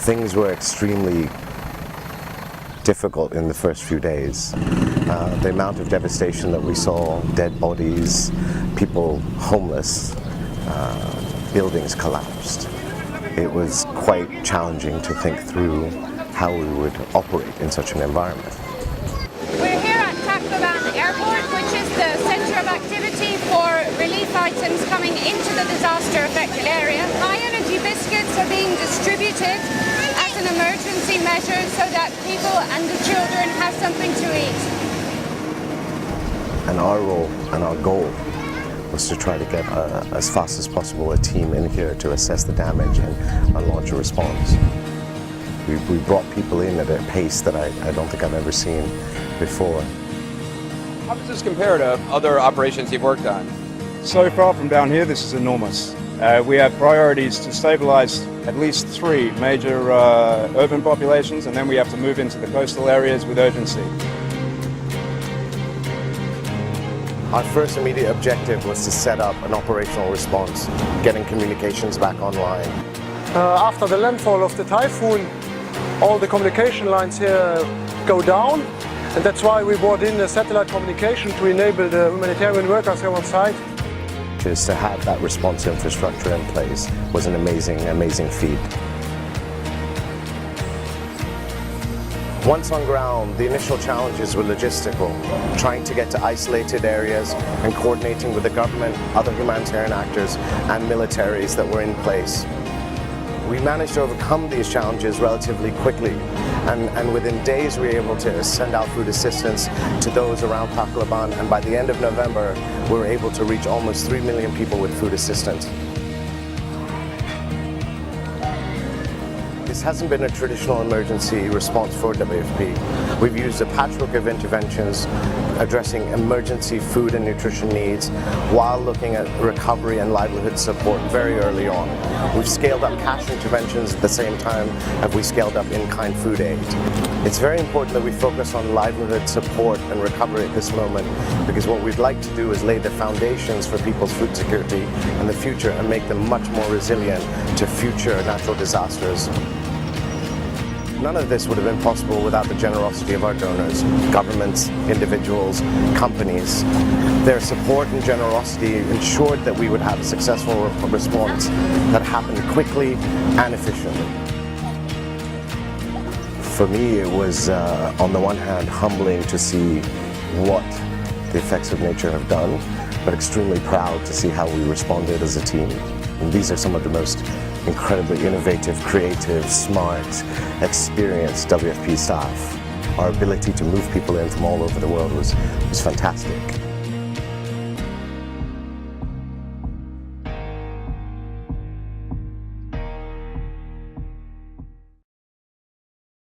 Things were extremely difficult in the first few days. The amount of devastation that we saw, dead bodies, people homeless, buildings collapsed. It was quite challenging to think through how we would operate in such an environment. We're here at Tacloban Airport, which is the centre of activity for relief items coming into the disaster-affected area. High-energy biscuits are being distributed as an emergency measure so that people and the children have something to eat. And our role and our goal was to try to get, as fast as possible, a team in here to assess the damage and launch a response. We brought people in at a pace that I don't think I've ever seen before. How does this compare to other operations you've worked on? So far from down here, this is enormous. We have priorities to stabilize at least 3 major urban populations, and then we have to move into the coastal areas with urgency. Our first immediate objective was to set up an operational response, getting communications back online. After the landfall of the typhoon, all the communication lines here go down, and that's why we brought in the satellite communication to enable the humanitarian workers here on site. To have that response infrastructure in place was an amazing feat. Once on ground, the initial challenges were logistical, trying to get to isolated areas and coordinating with the government, other humanitarian actors, and militaries that were in place. We managed to overcome these challenges relatively quickly, and within days we were able to send out food assistance to those around Tacloban, and by the end of November we were able to reach almost 3 million people with food assistance. This hasn't been a traditional emergency response for WFP. We've used a patchwork of interventions addressing emergency food and nutrition needs while looking at recovery and livelihood support very early on. We've scaled up cash interventions at the same time as we scaled up in-kind food aid. It's very important that we focus on livelihood support and recovery at this moment, because what we'd like to do is lay the foundations for people's food security in the future and make them much more resilient to future natural disasters. None of this would have been possible without the generosity of our donors, governments, individuals, companies. Their support and generosity ensured that we would have a successful response that happened quickly and efficiently. For me, it was, on the one hand, humbling to see what the effects of nature have done, but extremely proud to see how we responded as a team. And these are some of the most incredibly innovative, creative, smart, experienced WFP staff. Our ability to move people in from all over the world was fantastic.